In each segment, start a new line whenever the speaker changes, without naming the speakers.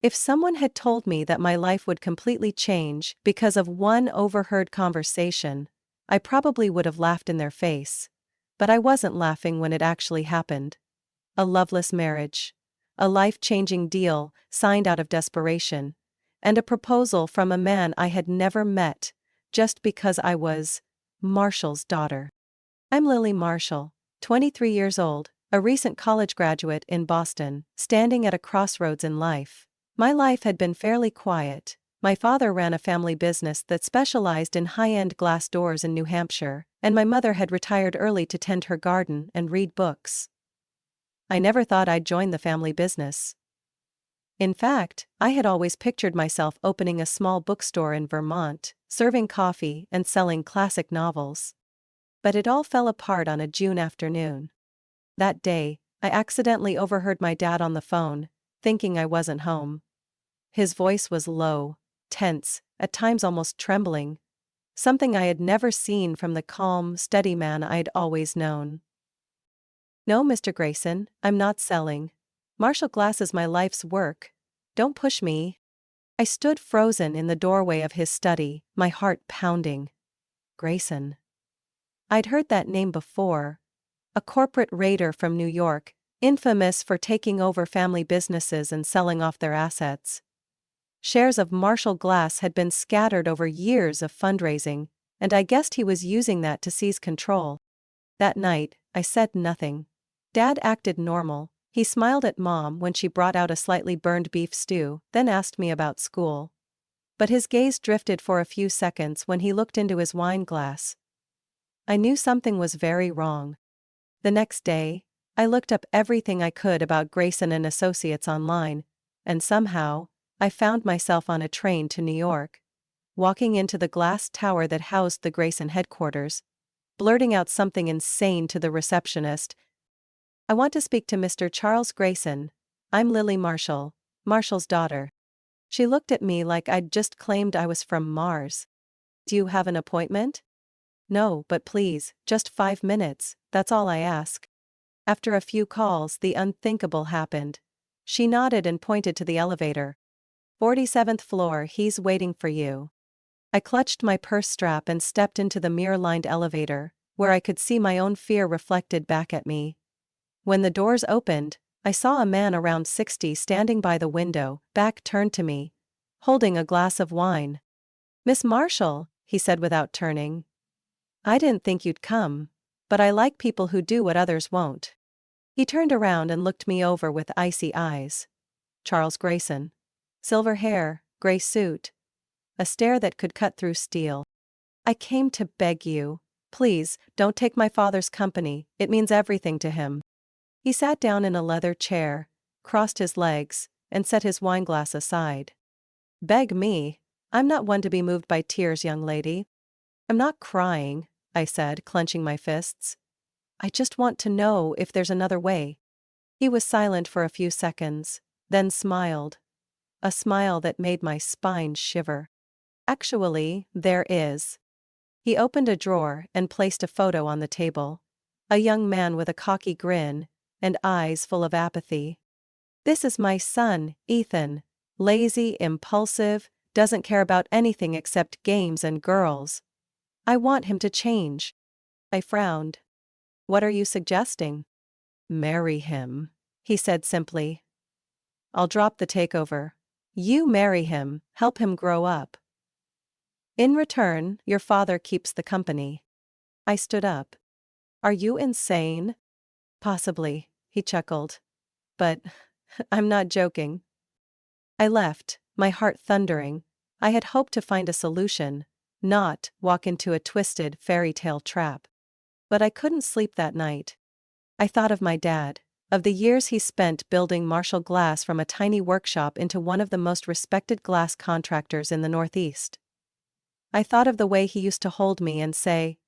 If someone had told me that my life would completely change because of one overheard conversation, I probably would have laughed in their face. But I wasn't laughing when it actually happened. A loveless marriage. A life-changing deal signed out of desperation. And a proposal from a man I had never met, just because I was Marshall's daughter. I'm Lily Marshall, 23 years old, a recent college graduate in Boston, standing at a crossroads in life. My life had been fairly quiet. My father ran a family business that specialized in high-end glass doors in New Hampshire, and my mother had retired early to tend her garden and read books. I never thought I'd join the family business. In fact, I had always pictured myself opening a small bookstore in Vermont, serving coffee and selling classic novels. But it all fell apart on a June afternoon. That day, I accidentally overheard my dad on the phone, thinking I wasn't home. His voice was low, tense, at times almost trembling. Something I had never seen from the calm, steady man I'd always known. "No, Mr. Grayson, I'm not selling. Marshall Glass is my life's work. Don't push me." I stood frozen in the doorway of his study, my heart pounding. Grayson. I'd heard that name before. A corporate raider from New York, infamous for taking over family businesses and selling off their assets. Shares of Marshall Glass had been scattered over years of fundraising, and I guessed he was using that to seize control. That night, I said nothing. Dad acted normal. He smiled at Mom when she brought out a slightly burned beef stew, then asked me about school. But his gaze drifted for a few seconds when he looked into his wine glass. I knew something was very wrong. The next day, I looked up everything I could about Grayson and Associates online, and somehow, I found myself on a train to New York. Walking into the glass tower that housed the Grayson headquarters, blurting out something insane to the receptionist. "I want to speak to Mr. Charles Grayson. I'm Lily Marshall, Marshall's daughter." She looked at me like I'd just claimed I was from Mars. "Do you have an appointment?" "No, but please, just 5 minutes, that's all I ask." After a few calls, the unthinkable happened. She nodded and pointed to the elevator. "47th floor, he's waiting for you." I clutched my purse strap and stepped into the mirror-lined elevator, where I could see my own fear reflected back at me. When the doors opened, I saw a man around 60 standing by the window, back turned to me, holding a glass of wine. "Miss Marshall," he said without turning. "I didn't think you'd come, but I like people who do what others won't." He turned around and looked me over with icy eyes. Charles Grayson. Silver hair, gray suit. A stare that could cut through steel. "I came to beg you. Please, don't take my father's company, it means everything to him." He sat down in a leather chair, crossed his legs, and set his wineglass aside. "Beg me? I'm not one to be moved by tears, young lady." "I'm not crying," I said, clenching my fists. "I just want to know if there's another way." He was silent for a few seconds, then smiled. A smile that made my spine shiver. "Actually, there is." He opened a drawer and placed a photo on the table. A young man with a cocky grin, and eyes full of apathy. "This is my son, Ethan. Lazy, impulsive, doesn't care about anything except games and girls. I want him to change." I frowned. "What are you suggesting?" "Marry him," he said simply. "I'll drop the takeover. You marry him, help him grow up. In return, your father keeps the company." I stood up. "Are you insane?" "Possibly," he chuckled. "But I'm not joking." I left, my heart thundering. I had hoped to find a solution, not walk into a twisted fairy tale trap. But I couldn't sleep that night. I thought of my dad, of the years he spent building Marshall Glass from a tiny workshop into one of the most respected glass contractors in the Northeast. I thought of the way he used to hold me and say,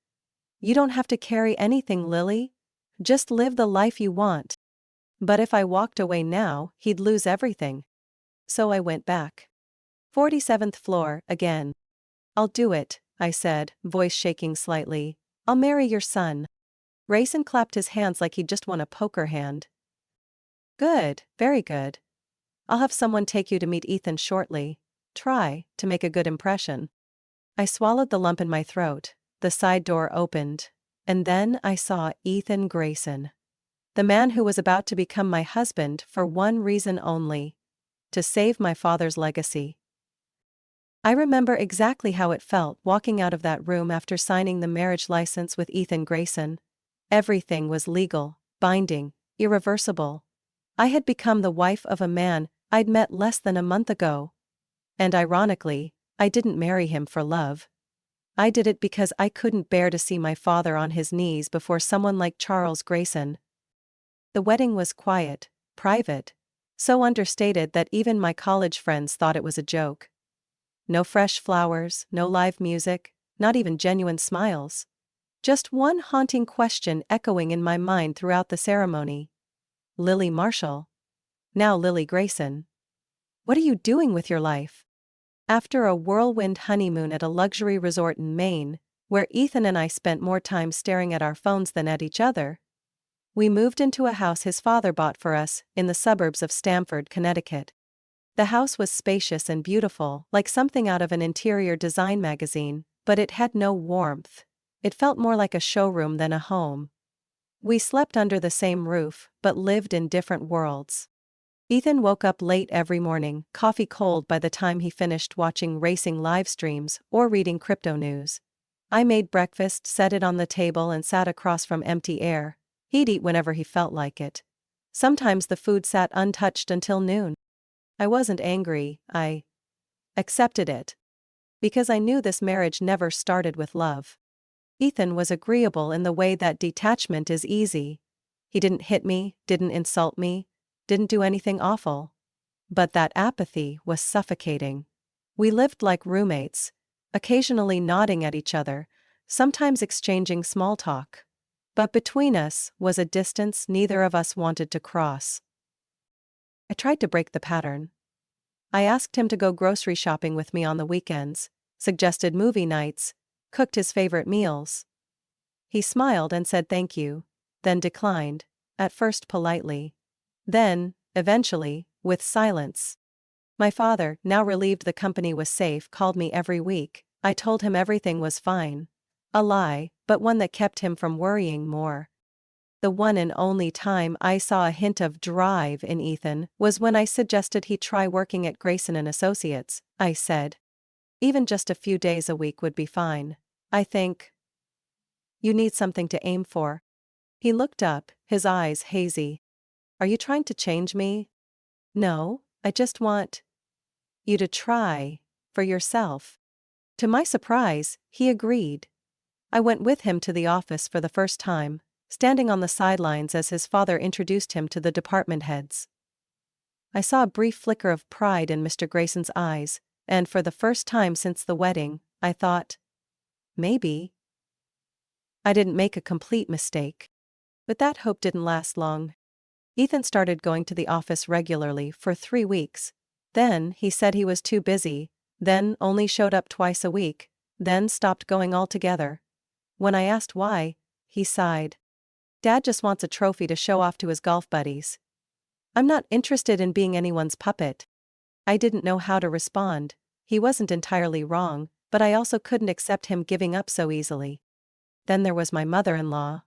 "You don't have to carry anything, Lily. Just live the life you want." But if I walked away now, he'd lose everything. So I went back. 47th floor, again. "I'll do it," I said, voice shaking slightly. "I'll marry your son." Grayson clapped his hands like he'd just won a poker hand. "Good, very good. I'll have someone take you to meet Ethan shortly. Try to make a good impression. I swallowed the lump in my throat, the side door opened, and then I saw Ethan Grayson. The man who was about to become my husband for one reason only: to save my father's legacy. I remember exactly how it felt walking out of that room after signing the marriage license with Ethan Grayson. Everything was legal, binding, irreversible. I had become the wife of a man I'd met less than a month ago. And ironically, I didn't marry him for love. I did it because I couldn't bear to see my father on his knees before someone like Charles Grayson. The wedding was quiet, private, so understated that even my college friends thought it was a joke. No fresh flowers, no live music, not even genuine smiles. Just one haunting question echoing in my mind throughout the ceremony. Lily Marshall? Now Lily Grayson. What are you doing with your life? After a whirlwind honeymoon at a luxury resort in Maine, where Ethan and I spent more time staring at our phones than at each other, we moved into a house his father bought for us in the suburbs of Stamford, Connecticut. The house was spacious and beautiful, like something out of an interior design magazine, but it had no warmth. It felt more like a showroom than a home. We slept under the same roof, but lived in different worlds. Ethan woke up late every morning, coffee cold by the time he finished watching racing live streams or reading crypto news. I made breakfast, set it on the table, and sat across from empty air. He'd eat whenever he felt like it. Sometimes the food sat untouched until noon. I wasn't angry, I accepted it. Because I knew this marriage never started with love. Ethan was agreeable in the way that detachment is easy. He didn't hit me, didn't insult me, didn't do anything awful. But that apathy was suffocating. We lived like roommates, occasionally nodding at each other, sometimes exchanging small talk. But between us was a distance neither of us wanted to cross. I tried to break the pattern. I asked him to go grocery shopping with me on the weekends, suggested movie nights, cooked his favorite meals. He smiled and said thank you, then declined, at first politely. Then, eventually, with silence. My father, now relieved the company was safe, called me every week. I told him everything was fine. A lie, but one that kept him from worrying more. The one and only time I saw a hint of drive in Ethan was when I suggested he try working at Grayson & Associates. I said, even just a few days a week would be fine. I think you need something to aim for. He looked up, his eyes hazy. Are you trying to change me? No, I just want you to try for yourself. To my surprise, he agreed. I went with him to the office for the first time, standing on the sidelines as his father introduced him to the department heads. I saw a brief flicker of pride in Mr. Grayson's eyes, and for the first time since the wedding, I thought, maybe I didn't make a complete mistake. But that hope didn't last long. Ethan started going to the office regularly for 3 weeks. Then he said he was too busy, then only showed up twice a week, then stopped going altogether. When I asked why, he sighed. Dad just wants a trophy to show off to his golf buddies. I'm not interested in being anyone's puppet. I didn't know how to respond. He wasn't entirely wrong, but I also couldn't accept him giving up so easily. Then there was my mother-in-law,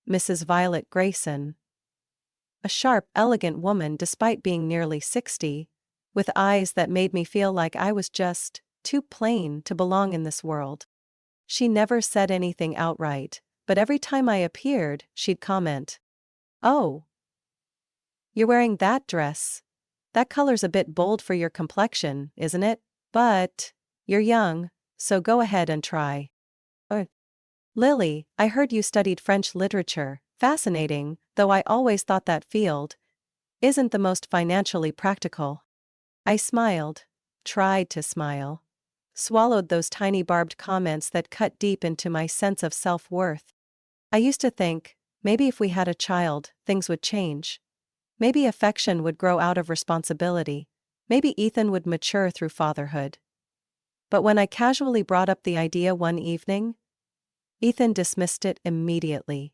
Mrs. Violet Grayson. A sharp, elegant woman despite being nearly 60, with eyes that made me feel like I was just too plain to belong in this world. She never said anything outright, but every time I appeared, she'd comment, "Oh, you're wearing that dress. That color's a bit bold for your complexion, isn't it? But you're young, so go ahead and try." Lily, I heard you studied French literature. Fascinating, though I always thought that field isn't the most financially practical. I smiled, tried to smile, swallowed those tiny barbed comments that cut deep into my sense of self-worth. I used to think, maybe if we had a child, things would change. Maybe affection would grow out of responsibility. Maybe Ethan would mature through fatherhood. But when I casually brought up the idea one evening, Ethan dismissed it immediately.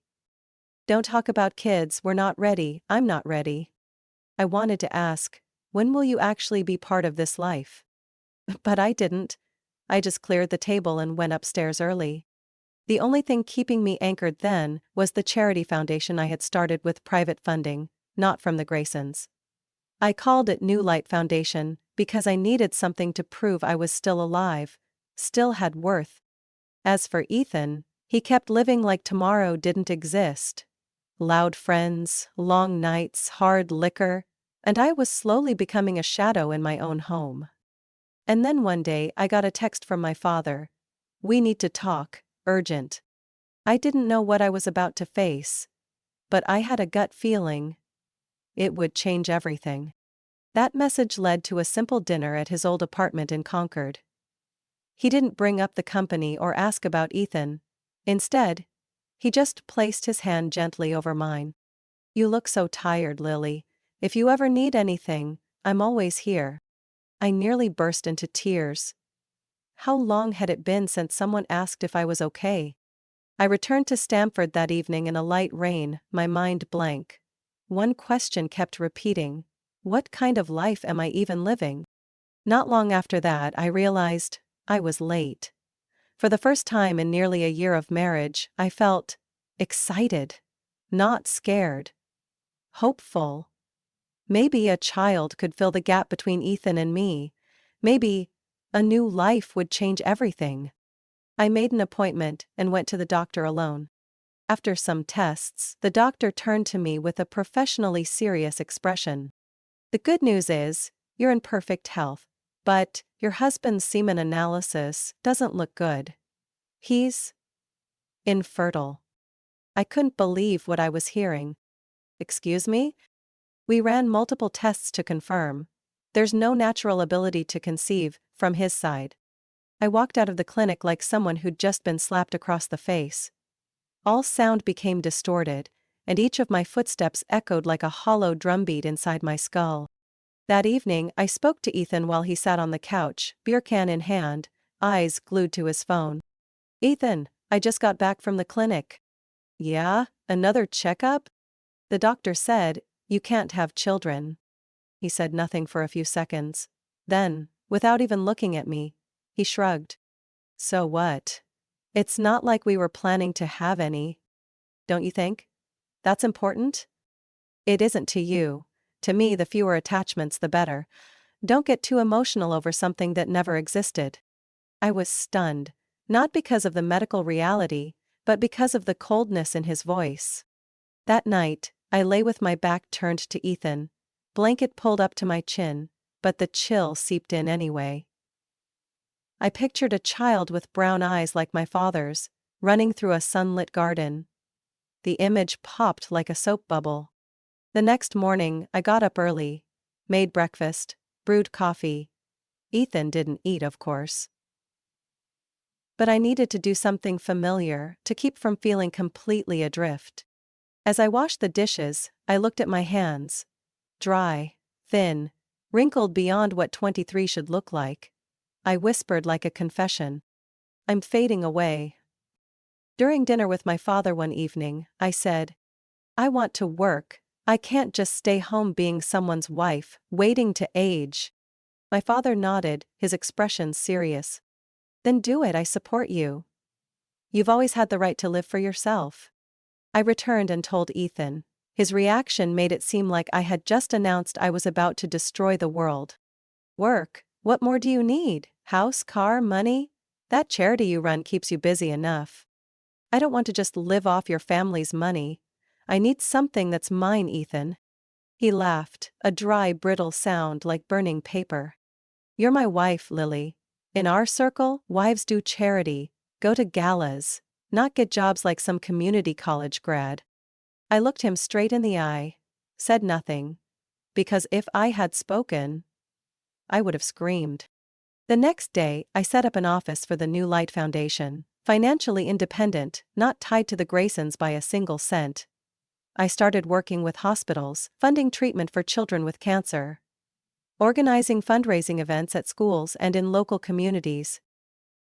"Don't talk about kids, we're not ready, I'm not ready." I wanted to ask, When will you actually be part of this life? But I didn't. I just cleared the table and went upstairs early. The only thing keeping me anchored then was the charity foundation I had started with private funding, not from the Graysons. I called it New Light Foundation because I needed something to prove I was still alive, still had worth. As for Ethan, he kept living like tomorrow didn't exist. Loud friends, long nights, hard liquor, and I was slowly becoming a shadow in my own home. And then one day I got a text from my father. "We need to talk, urgent." I didn't know what I was about to face, but I had a gut feeling it would change everything. That message led to a simple dinner at his old apartment in Concord. He didn't bring up the company or ask about Ethan. Instead, he just placed his hand gently over mine. "You look so tired, Lily. If you ever need anything, I'm always here." I nearly burst into tears. How long had it been since someone asked if I was okay? I returned to Stamford that evening in a light rain, my mind blank. One question kept repeating: what kind of life am I even living? Not long after that, I realized I was late. For the first time in nearly a year of marriage, I felt excited, not scared, hopeful. Maybe a child could fill the gap between Ethan and me. Maybe a new life would change everything. I made an appointment and went to the doctor alone. After some tests, the doctor turned to me with a professionally serious expression. "The good news is, you're in perfect health, but your husband's semen analysis doesn't look good. He's infertile." I couldn't believe what I was hearing. "Excuse me?" "We ran multiple tests to confirm. There's no natural ability to conceive, from his side." I walked out of the clinic like someone who'd just been slapped across the face. All sound became distorted, and each of my footsteps echoed like a hollow drumbeat inside my skull. That evening, I spoke to Ethan while he sat on the couch, beer can in hand, eyes glued to his phone. "Ethan, I just got back from the clinic." "Yeah? Another checkup?" "The doctor said, you can't have children." He said nothing for a few seconds. Then, without even looking at me, he shrugged. "So what? It's not like we were planning to have any. Don't you think? That's important?" "It isn't to you. To me, the fewer attachments the better. Don't get too emotional over something that never existed." I was stunned, not because of the medical reality, but because of the coldness in his voice. That night, I lay with my back turned to Ethan, blanket pulled up to my chin, but the chill seeped in anyway. I pictured a child with brown eyes like my father's, running through a sunlit garden. The image popped like a soap bubble. The next morning, I got up early, made breakfast, brewed coffee. Ethan didn't eat, of course. But I needed to do something familiar to keep from feeling completely adrift. As I washed the dishes, I looked at my hands. Dry, thin, wrinkled beyond what 23 should look like. I whispered like a confession. "I'm fading away." During dinner with my father one evening, I said, "I want to work. I can't just stay home being someone's wife, waiting to age." My father nodded, his expression serious. "Then do it, I support you. You've always had the right to live for yourself." I returned and told Ethan. His reaction made it seem like I had just announced I was about to destroy the world. "Work? What more do you need? House, car, money? That charity you run keeps you busy enough. I don't want to just live off your family's money. I need something that's mine, Ethan." He laughed, a dry, brittle sound like burning paper. "You're my wife, Lily. In our circle, wives do charity, go to galas, not get jobs like some community college grad." I looked him straight in the eye, said nothing, because if I had spoken, I would have screamed. The next day, I set up an office for the New Light Foundation, financially independent, not tied to the Graysons by a single cent. I started working with hospitals, funding treatment for children with cancer, organizing fundraising events at schools and in local communities.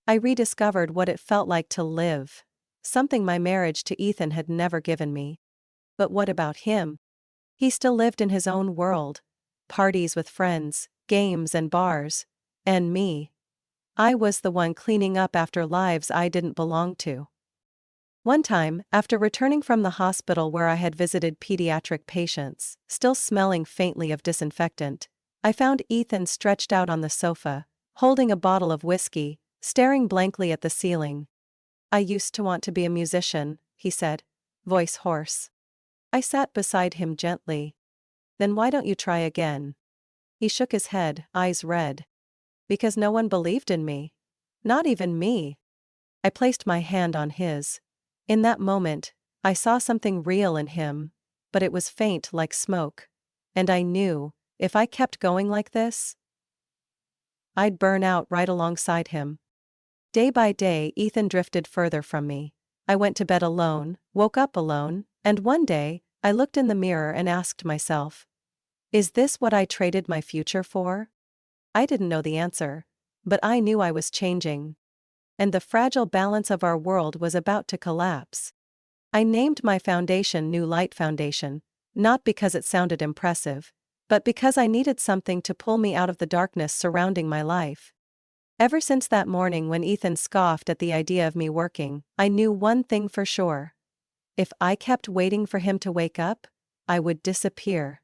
I rediscovered what it felt like to live, something my marriage to Ethan had never given me. But what about him? He still lived in his own world. parties with friends, games and bars. And me. I was the one cleaning up after lives I didn't belong to. One time, after returning from the hospital where I had visited pediatric patients, still smelling faintly of disinfectant, I found Ethan stretched out on the sofa, holding a bottle of whiskey, staring blankly at the ceiling. "I used to want to be a musician," he said, voice hoarse. I sat beside him gently. "Then why don't you try again?" He shook his head, eyes red. "Because no one believed in me. Not even me." I placed my hand on his. In that moment, I saw something real in him, but it was faint like smoke. And I knew, if I kept going like this, I'd burn out right alongside him. Day by day, Ethan drifted further from me. I went to bed alone, woke up alone, and one day, I looked in the mirror and asked myself, is this what I traded my future for? I didn't know the answer, but I knew I was changing. And the fragile balance of our world was about to collapse. I named my foundation New Light Foundation, not because it sounded impressive, but because I needed something to pull me out of the darkness surrounding my life. Ever since that morning when Ethan scoffed at the idea of me working, I knew one thing for sure. If I kept waiting for him to wake up, I would disappear.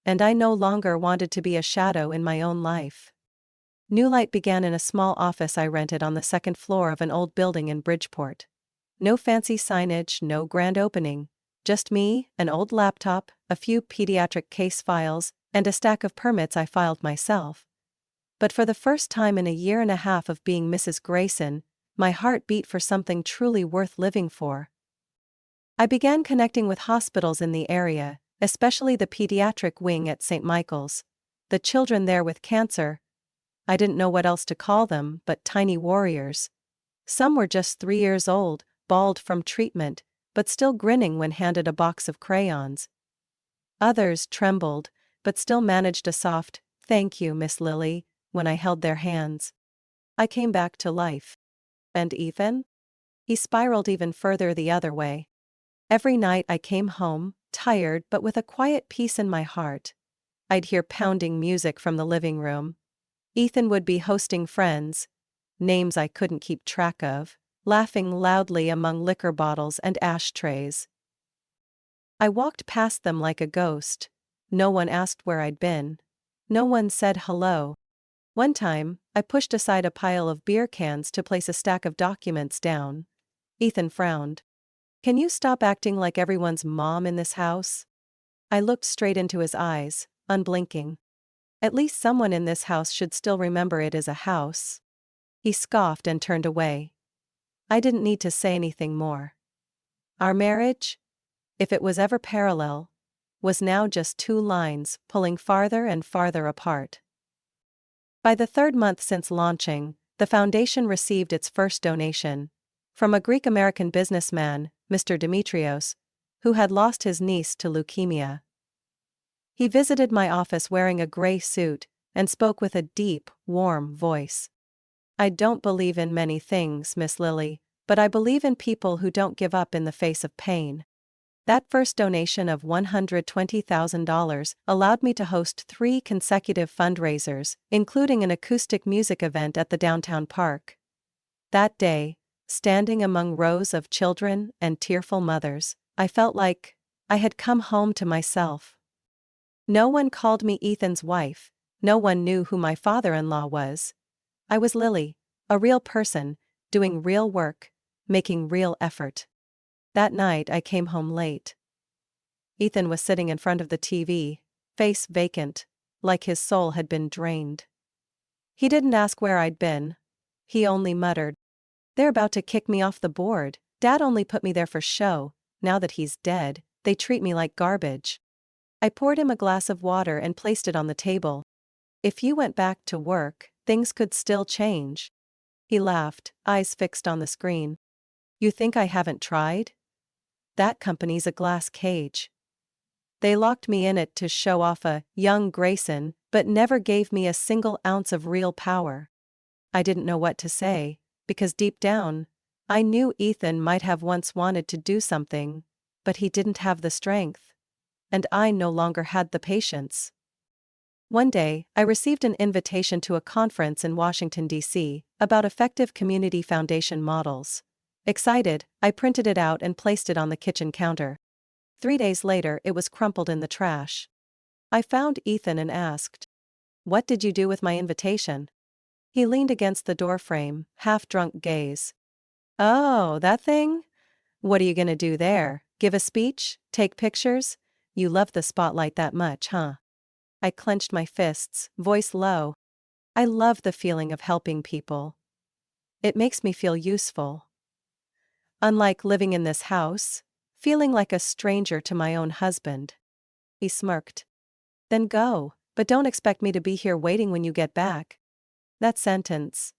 And I no longer wanted to be a shadow in my own life. New Light began in a small office I rented on the second floor of an old building in Bridgeport. No fancy signage, no grand opening. Just me, an old laptop, a few pediatric case files, and a stack of permits I filed myself. But for the first time in a year and a half of being Mrs. Grayson, my heart beat for something truly worth living for. I began connecting with hospitals in the area, especially the pediatric wing at St. Michael's. The children there with cancer, I didn't know what else to call them but tiny warriors. Some were just 3 years old, bald from treatment, but still grinning when handed a box of crayons. Others trembled, but still managed a soft, "Thank you, Miss Lily," when I held their hands. I came back to life. And Ethan? He spiraled even further the other way. Every night I came home, tired but with a quiet peace in my heart. I'd hear pounding music from the living room. Ethan would be hosting friends, names I couldn't keep track of, laughing loudly among liquor bottles and ashtrays. I walked past them like a ghost. No one asked where I'd been. No one said hello. One time, I pushed aside a pile of beer cans to place a stack of documents down. Ethan frowned. "Can you stop acting like everyone's mom in this house?" I looked straight into his eyes, unblinking. "At least someone in this house should still remember it is a house." He scoffed and turned away. I didn't need to say anything more. Our marriage, if it was ever parallel, was now just 2 lines pulling farther and farther apart. By the 3rd month since launching, the foundation received its first donation from a Greek-American businessman, Mr. Dimitrios, who had lost his niece to leukemia. He visited my office wearing a gray suit and spoke with a deep, warm voice. "I don't believe in many things, Miss Lily, but I believe in people who don't give up in the face of pain." That first donation of $120,000 allowed me to host 3 consecutive fundraisers, including an acoustic music event at the downtown park. That day, standing among rows of children and tearful mothers, I felt like I had come home to myself. No one called me Ethan's wife, no one knew who my father-in-law was. I was Lily, a real person, doing real work, making real effort. That night I came home late. Ethan was sitting in front of the TV, face vacant, like his soul had been drained. He didn't ask where I'd been. He only muttered, "They're about to kick me off the board. Dad only put me there for show. Now that he's dead, they treat me like garbage." I poured him a glass of water and placed it on the table. "If you went back to work, things could still change." He laughed, eyes fixed on the screen. "You think I haven't tried? That company's a glass cage. They locked me in it to show off a young Grayson, but never gave me a single ounce of real power." I didn't know what to say, because deep down, I knew Ethan might have once wanted to do something, but he didn't have the strength. And I no longer had the patience. One day, I received an invitation to a conference in Washington, D.C., about effective community foundation models. Excited, I printed it out and placed it on the kitchen counter. 3 days later, it was crumpled in the trash. I found Ethan and asked, "What did you do with my invitation?" He leaned against the doorframe, half-drunk gaze. "Oh, that thing? What are you gonna do there? Give a speech? Take pictures? You love the spotlight that much, huh?" I clenched my fists, voice low. I love the feeling of helping people. It makes me feel useful. Unlike living in this house, feeling like a stranger to my own husband. He smirked. "Then go, but don't expect me to be here waiting when you get back." That sentence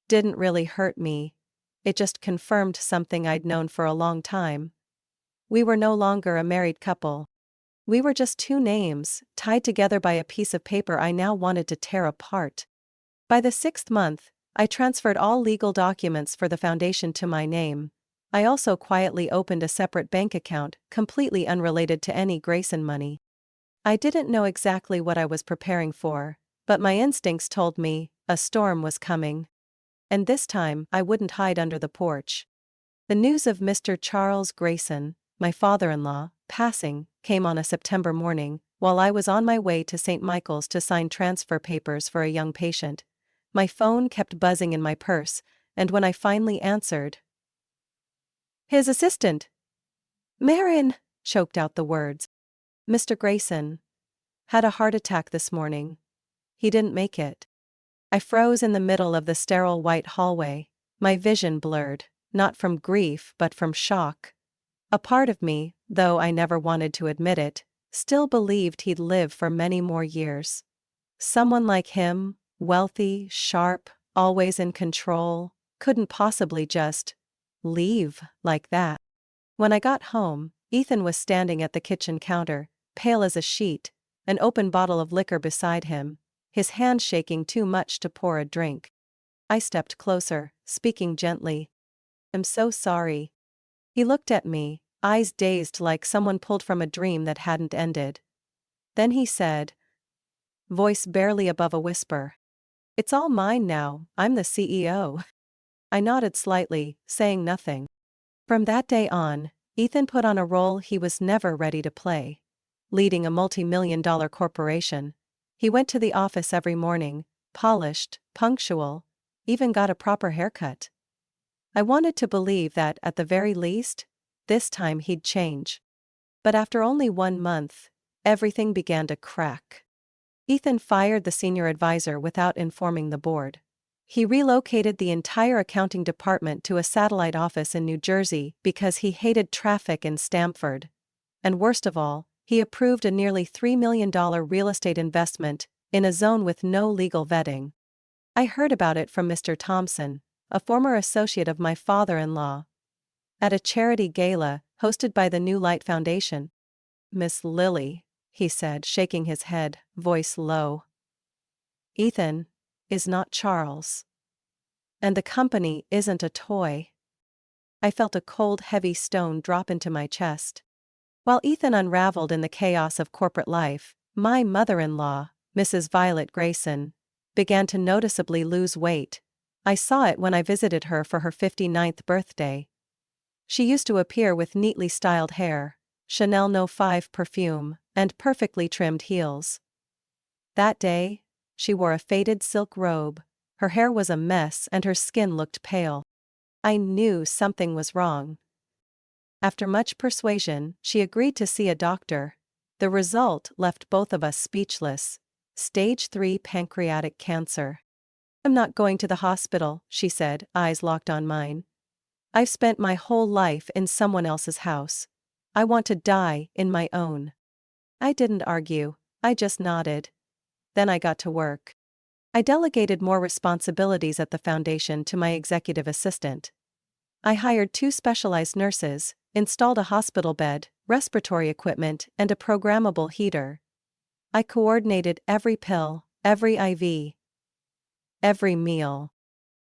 didn't really hurt me. It just confirmed something I'd known for a long time. We were no longer a married couple. We were just two names, tied together by a piece of paper I now wanted to tear apart. By the 6th month, I transferred all legal documents for the foundation to my name. I also quietly opened a separate bank account, completely unrelated to any Grayson money. I didn't know exactly what I was preparing for, but my instincts told me a storm was coming. And this time, I wouldn't hide under the porch. The news of Mr. Charles Grayson, my father-in-law, passing, came on a September morning, while I was on my way to St. Michael's to sign transfer papers for a young patient. My phone kept buzzing in my purse, and when I finally answered, "His assistant." "Marin," choked out the words. "Mr. Grayson had a heart attack this morning. He didn't make it." I froze in the middle of the sterile white hallway, my vision blurred, not from grief but from shock. A part of me, though I never wanted to admit it, still believed he'd live for many more years. Someone like him, wealthy, sharp, always in control, couldn't possibly just leave like that. When I got home, Ethan was standing at the kitchen counter, pale as a sheet, an open bottle of liquor beside him, his hand shaking too much to pour a drink. I stepped closer, speaking gently. "I'm so sorry." He looked at me, eyes dazed like someone pulled from a dream that hadn't ended. Then he said, voice barely above a whisper, "It's all mine now, I'm the CEO." I nodded slightly, saying nothing. From that day on, Ethan put on a role he was never ready to play. Leading a multi-million-dollar corporation. He went to the office every morning, polished, punctual, even got a proper haircut. I wanted to believe that, at the very least, this time he'd change. But after only 1 month, everything began to crack. Ethan fired the senior advisor without informing the board. He relocated the entire accounting department to a satellite office in New Jersey because he hated traffic in Stamford. And worst of all, he approved a nearly $3 million real estate investment in a zone with no legal vetting. I heard about it from Mr. Thompson, a former associate of my father-in-law, at a charity gala hosted by the New Light Foundation. "Miss Lily," he said, shaking his head, voice low, "Ethan is not Charles. And the company isn't a toy." I felt a cold, heavy stone drop into my chest. While Ethan unraveled in the chaos of corporate life, my mother-in-law, Mrs. Violet Grayson, began to noticeably lose weight. I saw it when I visited her for her 59th birthday. She used to appear with neatly styled hair, Chanel No. 5 perfume, and perfectly trimmed heels. That day, she wore a faded silk robe, her hair was a mess and her skin looked pale. I knew something was wrong. After much persuasion, she agreed to see a doctor. The result left both of us speechless. Stage 3 pancreatic cancer. "I'm not going to the hospital," she said, eyes locked on mine. "I've spent my whole life in someone else's house. I want to die in my own." I didn't argue, I just nodded. Then I got to work. I delegated more responsibilities at the foundation to my executive assistant. I hired 2 specialized nurses, installed a hospital bed, respiratory equipment, and a programmable heater. I coordinated every pill, every IV, every meal.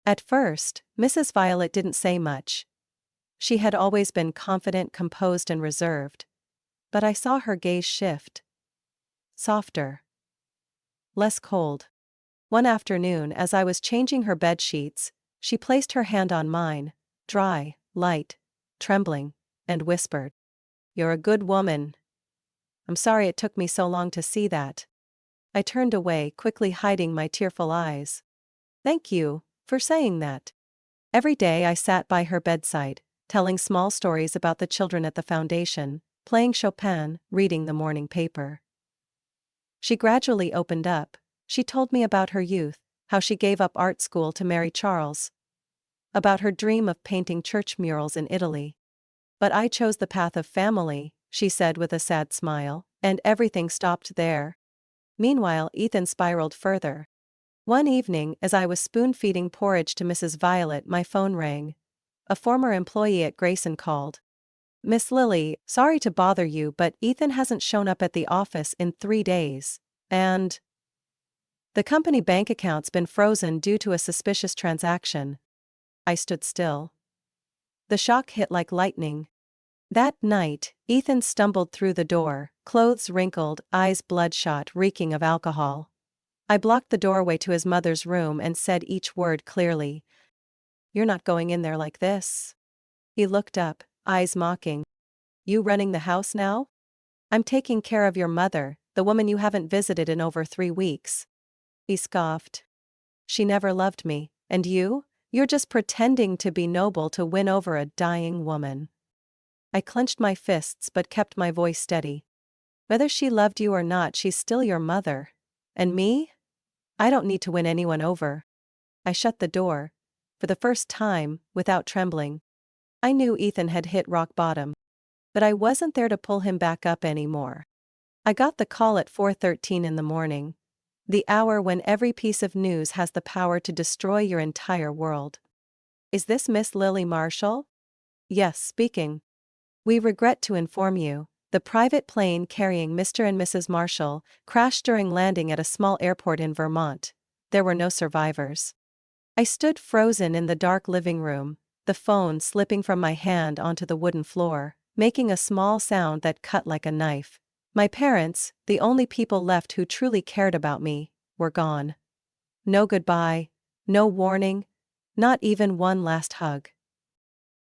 At first, Mrs. Violet didn't say much. She had always been confident, composed, and reserved. But I saw her gaze shift. Softer. less cold. One afternoon, as I was changing her bed sheets, she placed her hand on mine, dry, light, trembling, and whispered, "You're a good woman." I'm sorry it took me so long to see that. I turned away, quickly hiding my tearful eyes. Thank you for saying that. Every day I sat by her bedside, telling small stories about the children at the foundation, playing Chopin, reading the morning paper. She gradually opened up. She told me about her youth, how she gave up art school to marry Charles, about her dream of painting church murals in Italy. But I chose the path of family, she said with a sad smile, and everything stopped there. Meanwhile, Ethan spiraled further. One evening, as I was spoon-feeding porridge to Mrs. Violet, my phone rang. A former employee at Grayson called. "Miss Lily, sorry to bother you, but Ethan hasn't shown up at the office in 3 days. And the company bank account's been frozen due to a suspicious transaction." I stood still. The shock hit like lightning. That night, Ethan stumbled through the door, clothes wrinkled, eyes bloodshot, reeking of alcohol. I blocked the doorway to his mother's room and said each word clearly. "You're not going in there like this." He looked up, eyes mocking. "You running the house now?" "I'm taking care of your mother, the woman you haven't visited in over 3 weeks." He scoffed. "She never loved me, and you're just pretending to be noble to win over a dying woman." I clenched my fists but kept my voice steady. "Whether she loved you or not, she's still your mother. And me? I don't need to win anyone over." I shut the door. For the first time, without trembling. I knew Ethan had hit rock bottom. But I wasn't there to pull him back up anymore. I got the call at 4:13 in the morning. The hour when every piece of news has the power to destroy your entire world. "Is this Miss Lily Marshall?" "Yes, speaking." "We regret to inform you, the private plane carrying Mr. and Mrs. Marshall crashed during landing at a small airport in Vermont. There were no survivors." I stood frozen in the dark living room, the phone slipping from my hand onto the wooden floor, making a small sound that cut like a knife. My parents, the only people left who truly cared about me, were gone. No goodbye, no warning, not even one last hug.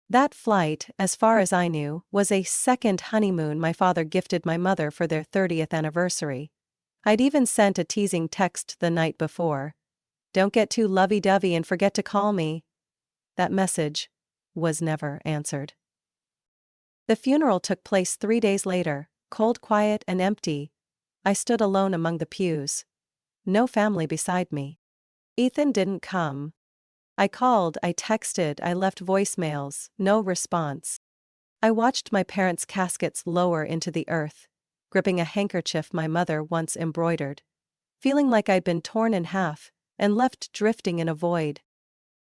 That flight, as far as I knew, was a second honeymoon my father gifted my mother for their 30th anniversary. I'd even sent a teasing text the night before. "Don't get too lovey-dovey and forget to call me." That message was never answered. The funeral took place 3 days later, cold, quiet, and empty. I stood alone among the pews. No family beside me. Ethan didn't come. I called, I texted, I left voicemails, no response. I watched my parents' caskets lower into the earth, gripping a handkerchief my mother once embroidered, feeling like I'd been torn in half and left drifting in a void.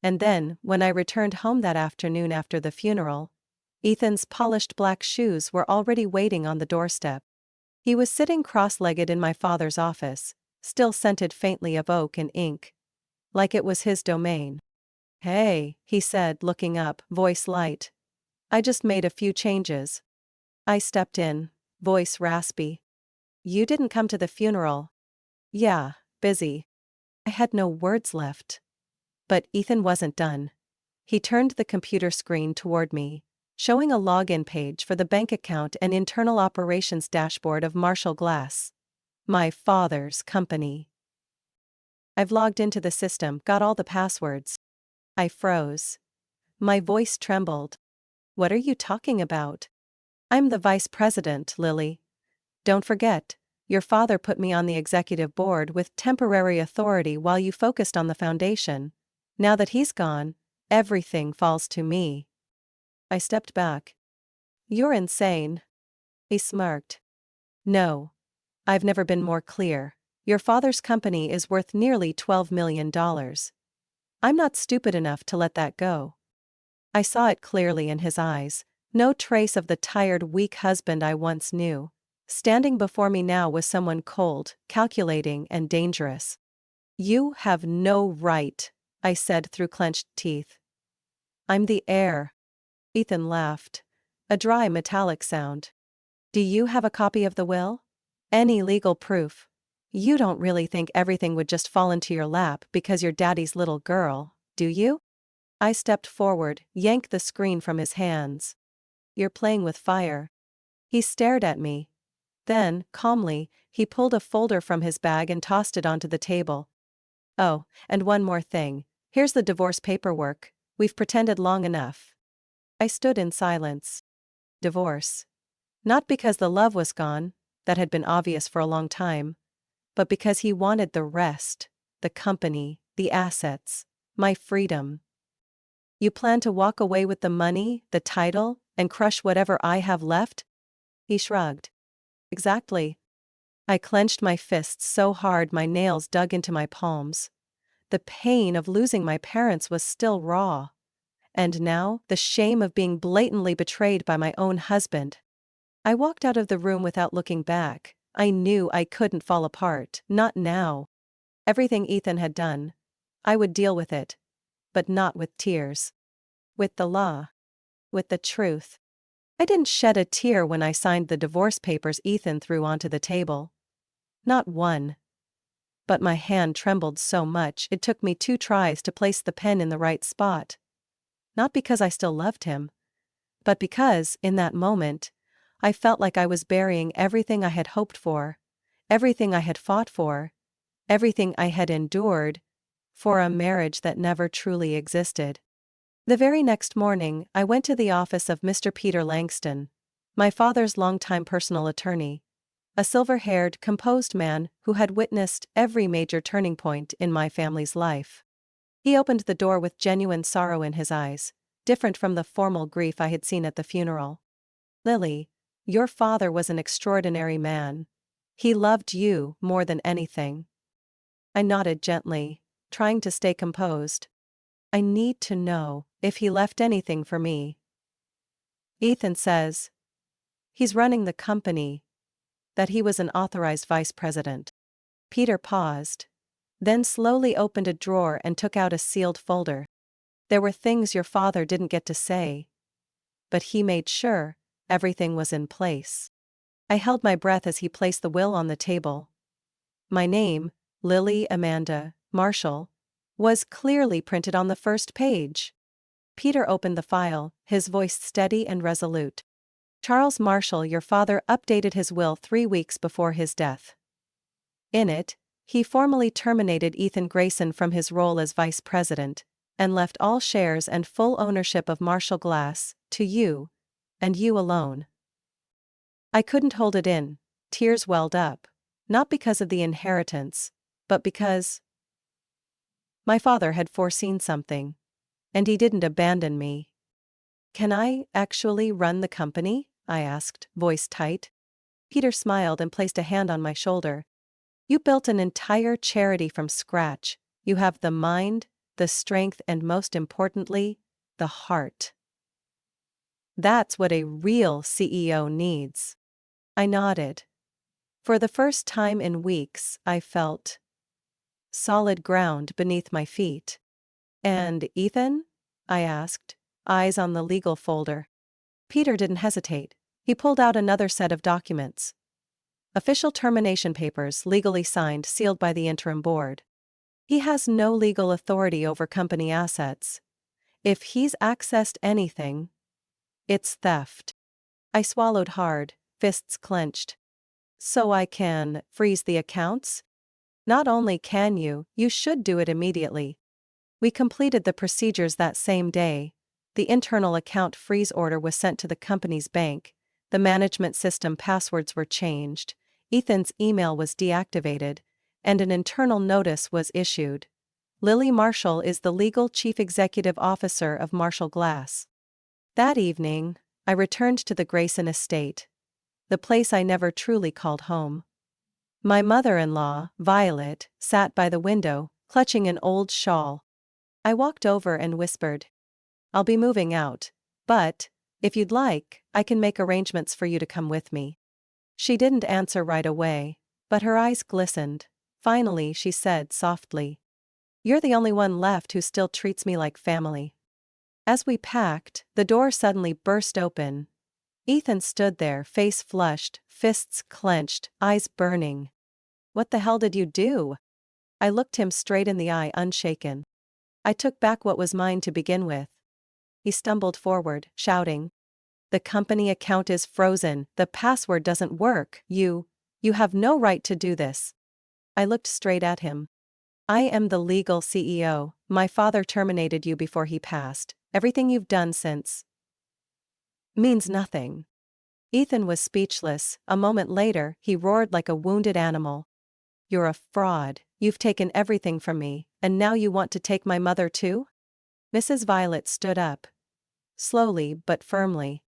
And then, when I returned home that afternoon after the funeral, Ethan's polished black shoes were already waiting on the doorstep. He was sitting cross-legged in my father's office, still scented faintly of oak and ink, like it was his domain. "Hey," he said, looking up, voice light. "I just made a few changes." I stepped in, voice raspy. "You didn't come to the funeral." "Yeah, busy." I had no words left. But Ethan wasn't done. He turned the computer screen toward me, showing a login page for the bank account and internal operations dashboard of Marshall Glass, my father's company. "I've logged into the system, got all the passwords." I froze. My voice trembled. "What are you talking about?" "I'm the vice president, Lily. Don't forget, your father put me on the executive board with temporary authority while you focused on the foundation. Now that he's gone, everything falls to me." I stepped back. "You're insane." He smirked. "No. I've never been more clear. Your father's company is worth nearly $12 million. I'm not stupid enough to let that go." I saw it clearly in his eyes. No trace of the tired, weak husband I once knew. Standing before me now was someone cold, calculating, and dangerous. "You have no right," I said through clenched teeth. "I'm the heir." Ethan laughed. A dry metallic sound. "Do you have a copy of the will? Any legal proof?" You don't really think everything would just fall into your lap because you're daddy's little girl, do you? I stepped forward, yanked the screen from his hands. You're playing with fire. He stared at me. Then, calmly, he pulled a folder from his bag and tossed it onto the table. Oh, and one more thing. Here's the divorce paperwork. We've pretended long enough. I stood in silence. Divorce. Not because the love was gone, that had been obvious for a long time, but because he wanted the rest, the company, the assets, my freedom. You plan to walk away with the money, the title, and crush whatever I have left? He shrugged. Exactly. I clenched my fists so hard my nails dug into my palms. The pain of losing my parents was still raw. And now, the shame of being blatantly betrayed by my own husband. I walked out of the room without looking back. I knew I couldn't fall apart, not now. Everything Ethan had done, I would deal with it. But not with tears. With the law. With the truth. I didn't shed a tear when I signed the divorce papers Ethan threw onto the table. Not one. But my hand trembled so much it took me 2 tries to place the pen in the right spot. Not because I still loved him, but because, in that moment, I felt like I was burying everything I had hoped for, everything I had fought for, everything I had endured, for a marriage that never truly existed. The very next morning, I went to the office of Mr. Peter Langston, my father's longtime personal attorney, a silver-haired, composed man who had witnessed every major turning point in my family's life. He opened the door with genuine sorrow in his eyes, different from the formal grief I had seen at the funeral. Lily, your father was an extraordinary man. He loved you more than anything. I nodded gently, trying to stay composed. I need to know if he left anything for me. Ethan says he's running the company, that he was an authorized vice president. Peter paused, then slowly opened a drawer and took out a sealed folder. There were things your father didn't get to say. But he made sure everything was in place. I held my breath as he placed the will on the table. My name, Lily Amanda Marshall, was clearly printed on the first page. Peter opened the file, his voice steady and resolute. Charles Marshall, your father updated his will 3 weeks before his death. In it, he formally terminated Ethan Grayson from his role as vice president, and left all shares and full ownership of Marshall Glass to you, and you alone. I couldn't hold it in, tears welled up, not because of the inheritance, but because my father had foreseen something, and he didn't abandon me. Can I actually run the company? I asked, voice tight. Peter smiled and placed a hand on my shoulder. You built an entire charity from scratch. You have the mind, the strength, and most importantly, the heart. That's what a real CEO needs. I nodded. For the first time in weeks, I felt solid ground beneath my feet. And Ethan? I asked, eyes on the legal folder. Peter didn't hesitate. He pulled out another set of documents. Official termination papers legally signed, sealed by the interim board. He has no legal authority over company assets. If he's accessed anything, it's theft. I swallowed hard, fists clenched. So I can freeze the accounts? Not only can you should do it immediately. We completed the procedures that same day. The internal account freeze order was sent to the company's bank. The management system passwords were changed. Ethan's email was deactivated, and an internal notice was issued. Lily Marshall is the legal chief executive officer of Marshall Glass. That evening, I returned to the Grayson estate, the place I never truly called home. My mother-in-law, Violet, sat by the window, clutching an old shawl. I walked over and whispered, I'll be moving out, but, if you'd like, I can make arrangements for you to come with me. She didn't answer right away, but her eyes glistened. Finally, she said softly, You're the only one left who still treats me like family. As we packed, the door suddenly burst open. Ethan stood there, face flushed, fists clenched, eyes burning. What the hell did you do? I looked him straight in the eye, unshaken. I took back what was mine to begin with. He stumbled forward, shouting. The company account is frozen, the password doesn't work, you have no right to do this. I looked straight at him. I am the legal CEO, my father terminated you before he passed, everything you've done since means nothing. Ethan was speechless. A moment later, he roared like a wounded animal. You're a fraud, you've taken everything from me, and now you want to take my mother too? Mrs. Violet stood up. Slowly but firmly.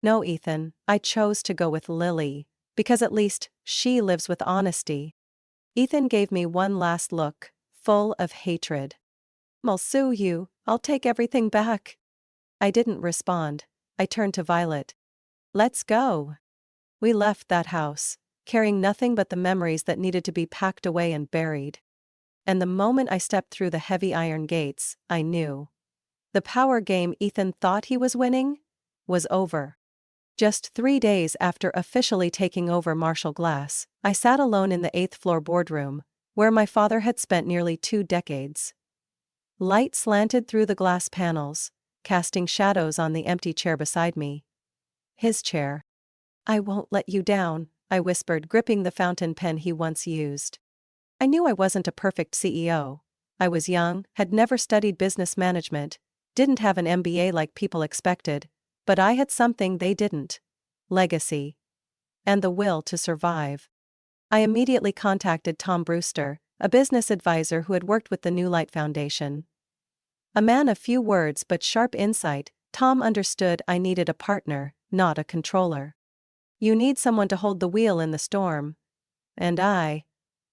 No, Ethan, I chose to go with Lily, because at least, she lives with honesty. Ethan gave me one last look, full of hatred. I'll sue you, I'll take everything back. I didn't respond. I turned to Violet. Let's go. We left that house, carrying nothing but the memories that needed to be packed away and buried. And the moment I stepped through the heavy iron gates, I knew. The power game Ethan thought he was winning was over. Just 3 days after officially taking over Marshall Glass, I sat alone in the 8th floor boardroom, where my father had spent nearly 2 decades. Light slanted through the glass panels, casting shadows on the empty chair beside me. His chair. I won't let you down, I whispered, gripping the fountain pen he once used. I knew I wasn't a perfect CEO. I was young, had never studied business management, didn't have an MBA like people expected, but I had something they didn't. Legacy. And the will to survive. I immediately contacted Tom Brewster, a business advisor who had worked with the New Light Foundation. A man of few words but sharp insight, Tom understood I needed a partner, not a controller. You need someone to hold the wheel in the storm. And I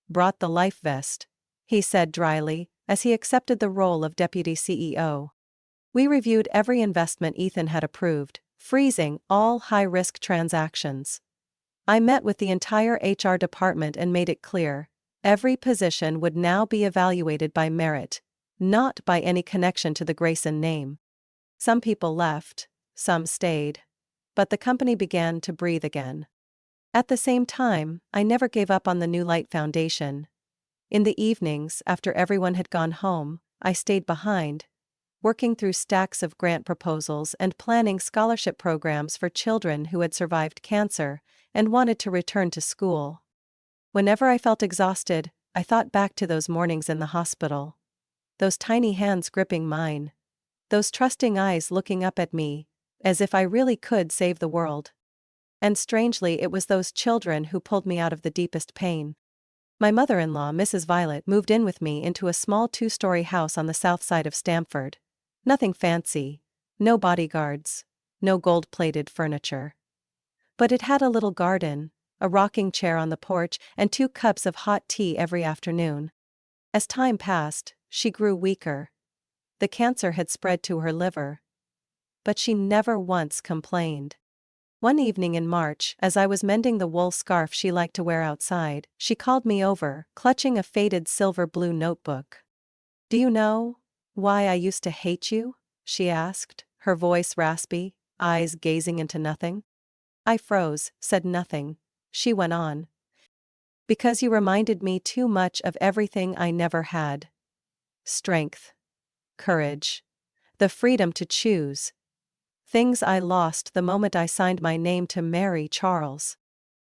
brought the life vest, he said dryly, as he accepted the role of deputy CEO. We reviewed every investment Ethan had approved, freezing all high-risk transactions. I met with the entire HR department and made it clear, every position would now be evaluated by merit, not by any connection to the Grayson name. Some people left, some stayed. But the company began to breathe again. At the same time, I never gave up on the New Light Foundation. In the evenings, after everyone had gone home, I stayed behind, working through stacks of grant proposals and planning scholarship programs for children who had survived cancer and wanted to return to school. Whenever I felt exhausted, I thought back to those mornings in the hospital. Those tiny hands gripping mine. Those trusting eyes looking up at me, as if I really could save the world. And strangely, it was those children who pulled me out of the deepest pain. My mother-in-law, Mrs. Violet, moved in with me into a small 2-story house on the south side of Stamford. Nothing fancy, no bodyguards, no gold-plated furniture. But it had a little garden, a rocking chair on the porch, and 2 cups of hot tea every afternoon. As time passed, she grew weaker. The cancer had spread to her liver. But she never once complained. One evening in March, as I was mending the wool scarf she liked to wear outside, she called me over, clutching a faded silver-blue notebook. Do you know why I used to hate you? She asked, her voice raspy, eyes gazing into nothing. I froze, said nothing. She went on. Because you reminded me too much of everything I never had. Strength. Courage. The freedom to choose. Things I lost the moment I signed my name to marry Charles.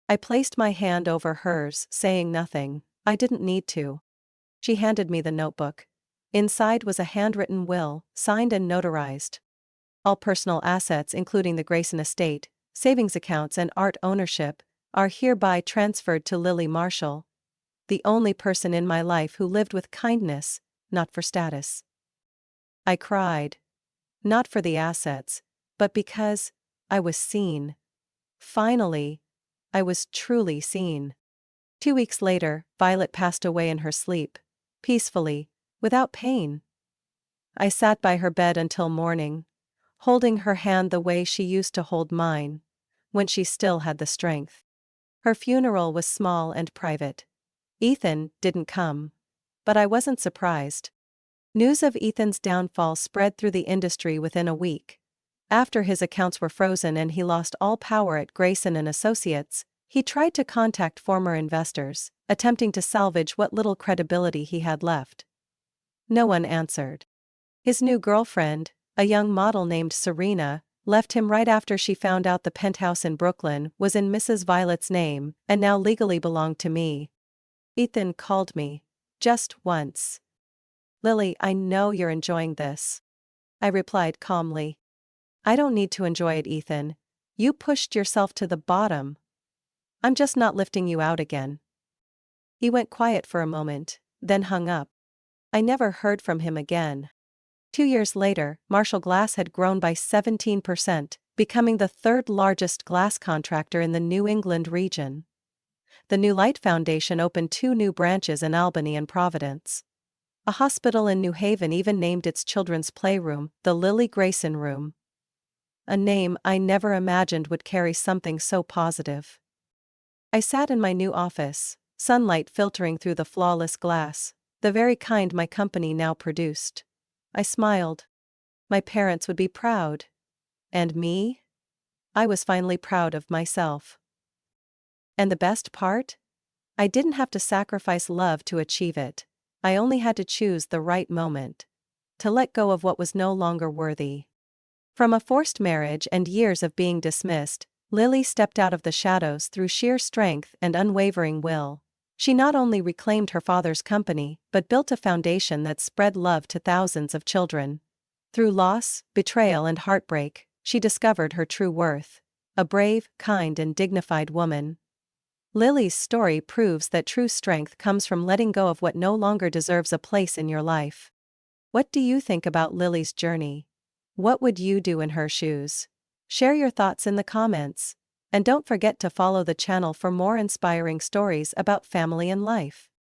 I placed my hand over hers, saying nothing. I didn't need to. She handed me the notebook. Inside was a handwritten will, signed and notarized. All personal assets, including the Grayson estate, savings accounts and art ownership, are hereby transferred to Lily Marshall, the only person in my life who lived with kindness, not for status. I cried. Not for the assets, but because I was seen. Finally, I was truly seen. 2 weeks later, Violet passed away in her sleep, peacefully, without pain. I sat by her bed until morning, holding her hand the way she used to hold mine, when she still had the strength. Her funeral was small and private. Ethan didn't come. But I wasn't surprised. News of Ethan's downfall spread through the industry within a week. After his accounts were frozen and he lost all power at Grayson and Associates, he tried to contact former investors, attempting to salvage what little credibility he had left. No one answered. His new girlfriend, a young model named Serena, left him right after she found out the penthouse in Brooklyn was in Mrs. Violet's name and now legally belonged to me. Ethan called me. Just once. Lily, I know you're enjoying this. I replied calmly. I don't need to enjoy it, Ethan. You pushed yourself to the bottom. I'm just not lifting you out again. He went quiet for a moment, then hung up. I never heard from him again. 2 years later, Marshall Glass had grown by 17%, becoming the third largest glass contractor in the New England region. The New Light Foundation opened 2 new branches in Albany and Providence. A hospital in New Haven even named its children's playroom the Lily Grayson Room. A name I never imagined would carry something so positive. I sat in my new office, sunlight filtering through the flawless glass, the very kind my company now produced. I smiled. My parents would be proud. And me? I was finally proud of myself. And the best part? I didn't have to sacrifice love to achieve it. I only had to choose the right moment. To let go of what was no longer worthy. From a forced marriage and years of being dismissed, Lily stepped out of the shadows through sheer strength and unwavering will. She not only reclaimed her father's company but built a foundation that spread love to thousands of children. Through loss, betrayal and heartbreak, she discovered her true worth. A brave, kind and dignified woman. Lily's story proves that true strength comes from letting go of what no longer deserves a place in your life. What do you think about Lily's journey? What would you do in her shoes? Share your thoughts in the comments. And don't forget to follow the channel for more inspiring stories about family and life.